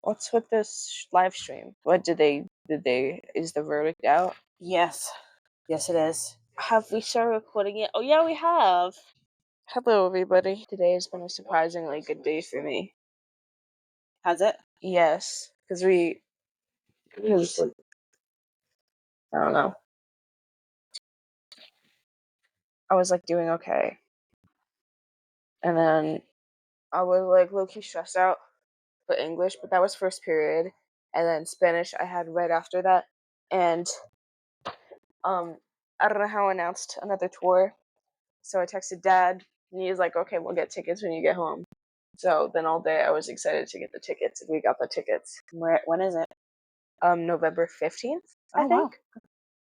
What's with this live stream? What is the verdict out? Yes. Yes, it is. Have we started recording it? Oh, yeah, we have. Hello, everybody. Today has been a surprisingly good day for me. Has it? Yes, because I don't know. I was, doing okay. And then I was, low-key stressed out for English, but that was first period. And then Spanish I had right after that. And, I don't know how I announced another tour. So I texted Dad, and he was like, okay, we'll get tickets when you get home. So then all day I was excited to get the tickets, and we got the tickets. When is it? November 15th, I think. Wow.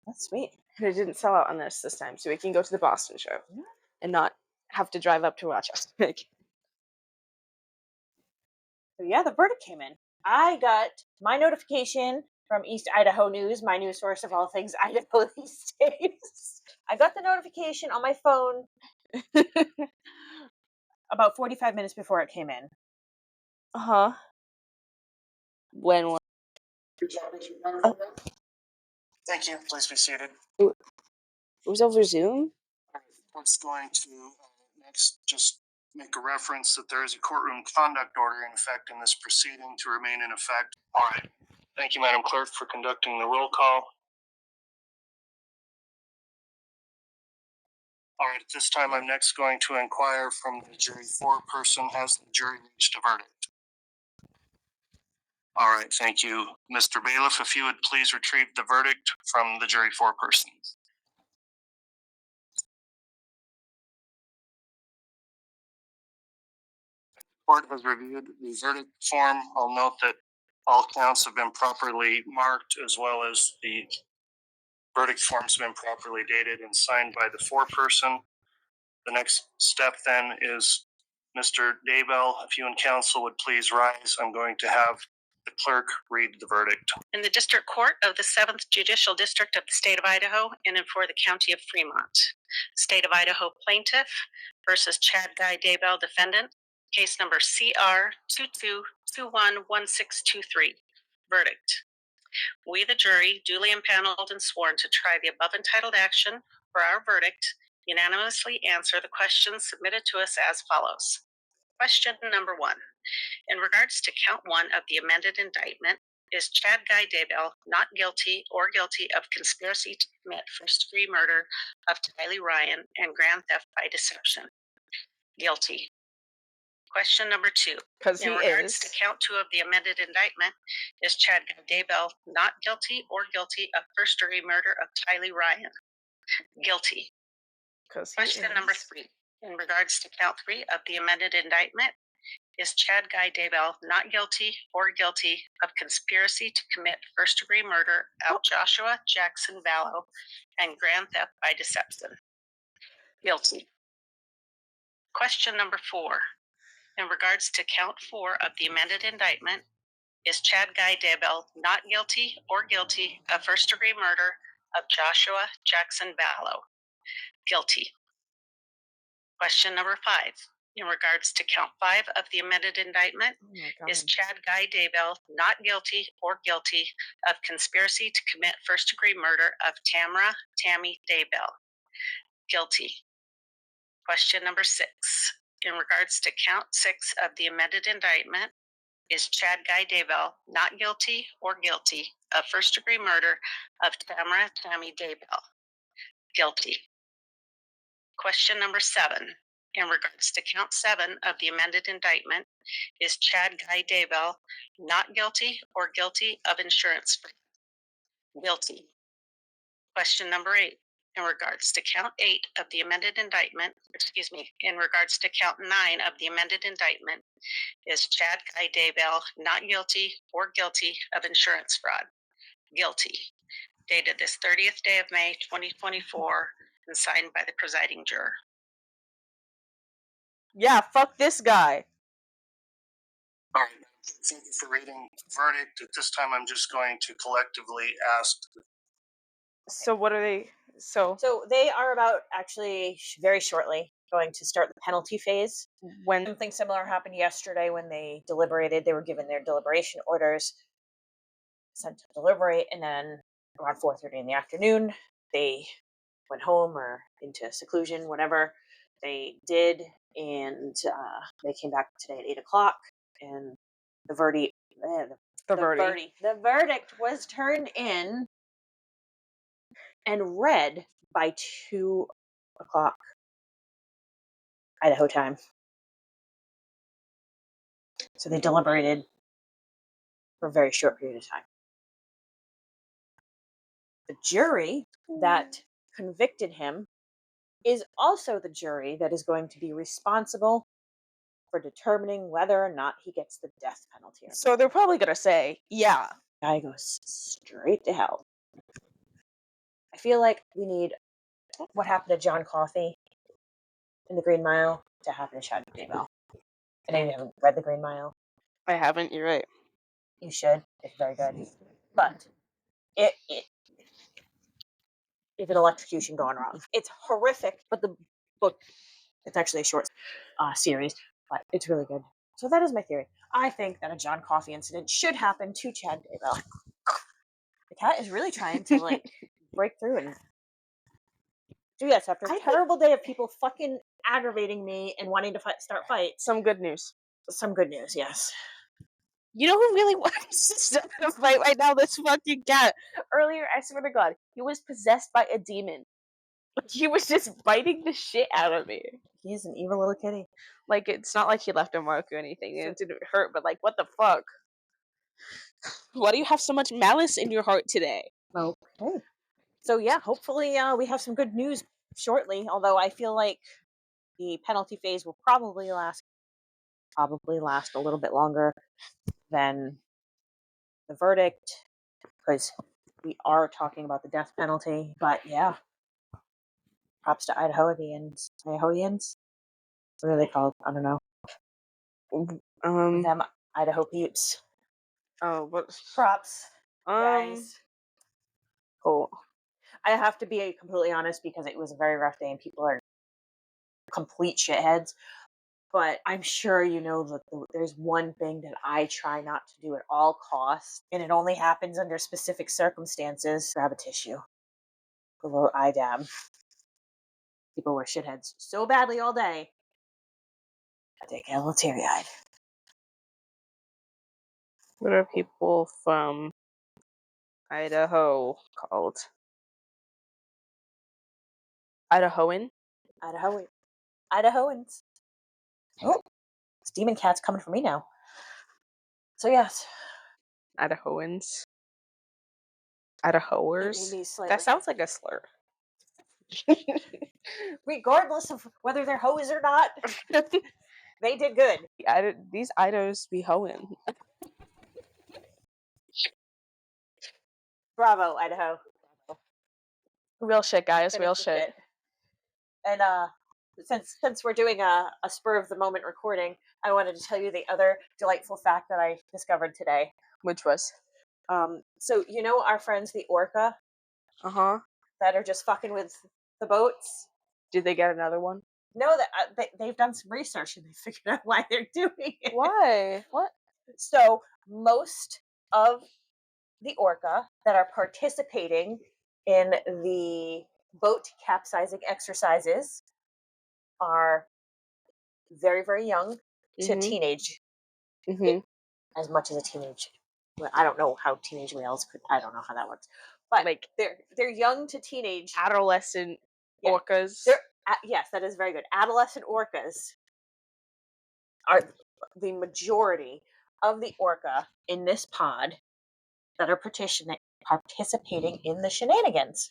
That's sweet. And it didn't sell out on this time, so we can go to the Boston show and not have to drive up to Rochester. So yeah, the verdict came in. I got my notification from East Idaho News, my news source of all things Idaho these days. I got the notification on my phone about 45 minutes before it came in. Uh-huh. When? Thank you. Please be seated. It was over Zoom? I was going to next just make a reference that there is a courtroom conduct order in effect in this proceeding to remain in effect. All right. Thank you, Madam Clerk, for conducting the roll call. All right, at this time, I'm next going to inquire from the jury foreperson, has the jury reached a verdict? All right, thank you. Mr. Bailiff, if you would please retrieve the verdict from the jury foreperson. Court has reviewed the verdict form. I'll note that all counts have been properly marked, as well as the verdict forms have been properly dated and signed by the foreperson. The next step then is Mr. Daybell, if you and counsel would please rise. I'm going to have the clerk read the verdict. In the District Court of the 7th Judicial District of the State of Idaho and for the County of Fremont, State of Idaho Plaintiff versus Chad Guy Daybell Defendant, case number CR 22211623. Verdict. We, the jury, duly impaneled and sworn to try the above entitled action for our verdict, unanimously answer the questions submitted to us as follows. Question number 1. In regards to count 1 of the amended indictment, is Chad Guy Daybell not guilty or guilty of conspiracy to commit first-degree murder of Tylee Ryan and grand theft by deception? Guilty. Question number 2. In regards to count 2 of the amended indictment, is Chad Guy Daybell not guilty or guilty of first-degree murder of Tylee Ryan? Guilty. Question number 3. In regards to count 3 of the amended indictment, is Chad Guy Daybell not guilty or guilty of conspiracy to commit first-degree murder of Joshua Jackson Vallow and grand theft by deception? Guilty. Question number 4. In regards to count 4 of the amended indictment, is Chad Guy Daybell not guilty or guilty of first-degree murder of Joshua Jackson Vallow? Guilty. Question number 5. In regards to count 5 of the amended indictment, is Chad Guy Daybell not guilty or guilty of conspiracy to commit first-degree murder of Tammy Daybell? Guilty. Question number 6. In regards to count 6 of the amended indictment, is Chad Guy Daybell not guilty or guilty of first-degree murder of Tammy Daybell? Guilty. Question number 7. In regards to count 7 of the amended indictment, is Chad Guy Daybell not guilty or guilty of insurance fraud? Guilty. Question number 8. In regards to count 8 of the amended indictment, in regards to count 9 of the amended indictment, is Chad Guy Daybell not guilty or guilty of insurance fraud? Guilty. Dated this 30th day of May, 2024, and signed by the presiding juror. Yeah, fuck this guy. All right, thank you for reading the verdict. At this time, I'm just going to collectively ask. So what are they? So they are about, actually, very shortly, going to start the penalty phase. When Something similar happened yesterday when they deliberated. They were given their deliberation orders, sent to deliberate, and then around 4:30 in the afternoon, they went home or into seclusion, whatever they did, and they came back today at 8 o'clock, and the verdict, the verdict was turned in and read by 2 o'clock Idaho time. So they deliberated for a very short period of time. The jury that convicted him is also the jury that is going to be responsible for determining whether or not he gets the death penalty. So they're probably gonna say, yeah. Guy goes straight to hell. I feel like we need what happened to John Coffey in the Green Mile to happen to Chad Daybell. And I haven't read the Green Mile. I haven't, you're right. You should. It's very good. But it is an electrocution gone wrong. It's horrific, but the book, it's actually a short series, but it's really good. So that is my theory. I think that a John Coffey incident should happen to Chad Daybell. The cat is really trying to like break through and do this after a terrible day of people fucking aggravating me and wanting to start fights. Some good news. Some good news, yes. You know who really wants to start a fight right now? This fucking cat. Earlier, I swear to God, he was possessed by a demon. He was just biting the shit out of me. He's an evil little kitty. Like, it's not like he left a mark or anything. It didn't hurt, but like, what the fuck? Why do you have so much malice in your heart today? Okay. So yeah, hopefully we have some good news shortly. Although I feel like the penalty phase will probably last a little bit longer than the verdict, because we are talking about the death penalty. But yeah, props to Idahoans. Idahoans? What are they called? I don't know. Them Idaho peeps. Oh, what? Props, Guys. Cool. I have to be completely honest because it was a very rough day and people are complete shitheads. But I'm sure you know that there's one thing that I try not to do at all costs, and it only happens under specific circumstances. Grab a tissue. A little eye dab. People were shitheads so badly all day, they get a little teary-eyed. What are people from Idaho called? Idahoan? Idahoans. Oh, this demon cat's coming for me now. So yes. Idahoans? Idahoers? That sounds like a slur. Regardless of whether they're hoes or not, they did good. These Idos be hoeing. Bravo, Idaho. Real shit, guys. Real shit. And since we're doing a spur of the moment recording, I wanted to tell you the other delightful fact that I discovered today. Which was? So you know our friends the Orca? Uh-huh. That are just fucking with the boats? Did they get another one? No, that they've done some research and they figured out why they're doing it. Why? What? So most of the Orca that are participating in the boat capsizing exercises are very, very young to teenage. Mm-hmm. As much as a teenage. Well, I don't know how teenage males could. I don't know how that works. But like they're young to teenage. Adolescent orcas. Yes, that is very good. Adolescent orcas are the majority of the orca in this pod that are participating in the shenanigans.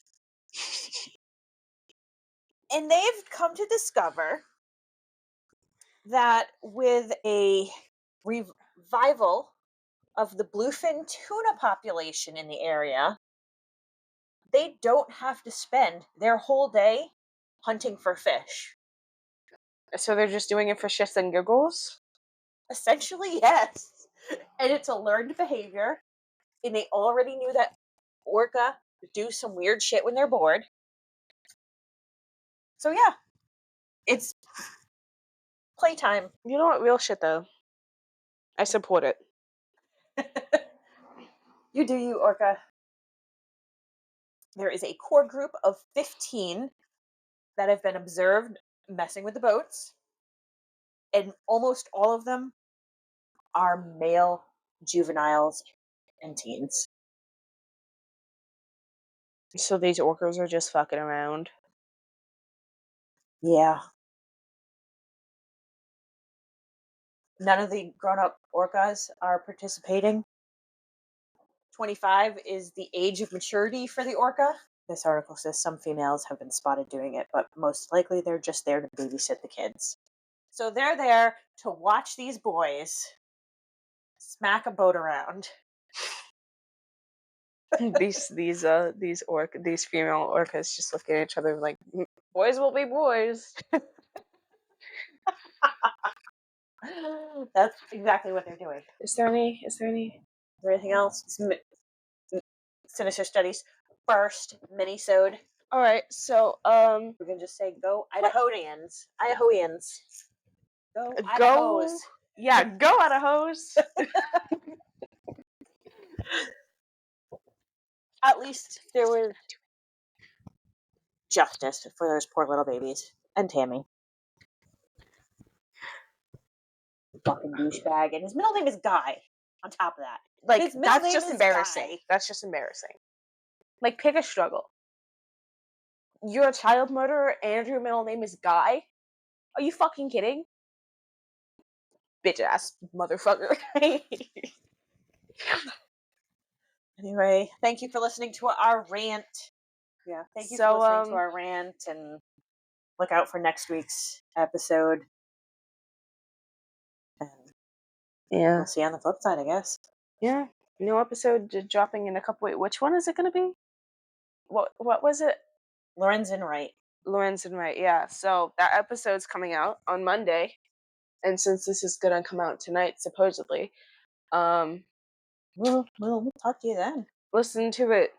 And they've come to discover that with a revival of the bluefin tuna population in the area, they don't have to spend their whole day hunting for fish. So they're just doing it for shits and giggles? Essentially, yes. And it's a learned behavior. And they already knew that orca do some weird shit when they're bored. So yeah, it's Playtime. You know what? Real shit though. I support it. You do you, Orca. There is a core group of 15 that have been observed messing with the boats, and almost all of them are male juveniles and teens. So these orcas are just fucking around. Yeah. None of the grown-up orcas are participating. 25 is the age of maturity for the orca. This article says some females have been spotted doing it, but most likely they're just there to babysit the kids. So they're there to watch these boys smack a boat around. these female orcas just look at each other like, boys will be boys. That's exactly what they're doing. Is there any? Is there anything else? Sinister Studies first mini-sode. All right, so We're gonna just say go Idahoans. Idahoans. Go Idahos. Yeah, go Idahos. At least there was justice for those poor little babies. And Tammy. Fucking douchebag. And his middle name is Guy. On top of that. Like, his middle that's name just is embarrassing. Guy. That's just embarrassing. Like, pick a struggle. You're a child murderer and your middle name is Guy? Are you fucking kidding? Bitch ass motherfucker. Anyway, thank you for listening to our rant. Yeah, thank you for listening to our rant, and look out for next week's episode. And yeah. we'll see you on the flip side, I guess. Yeah. New episode dropping in a couple. Wait, which one is it going to be? What was it? Lorenzen Wright. Lorenzen Wright, yeah. So that episode's coming out on Monday. And since this is going to come out tonight, supposedly, we'll talk to you then. Listen to it.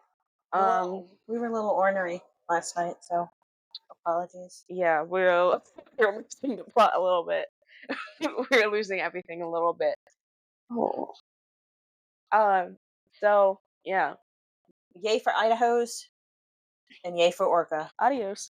We were a little ornery last night, so apologies. Yeah, we're losing the plot a little bit. We're losing everything a little bit. Oh. So yeah. Yay for Idaho's and yay for Orca. Adios.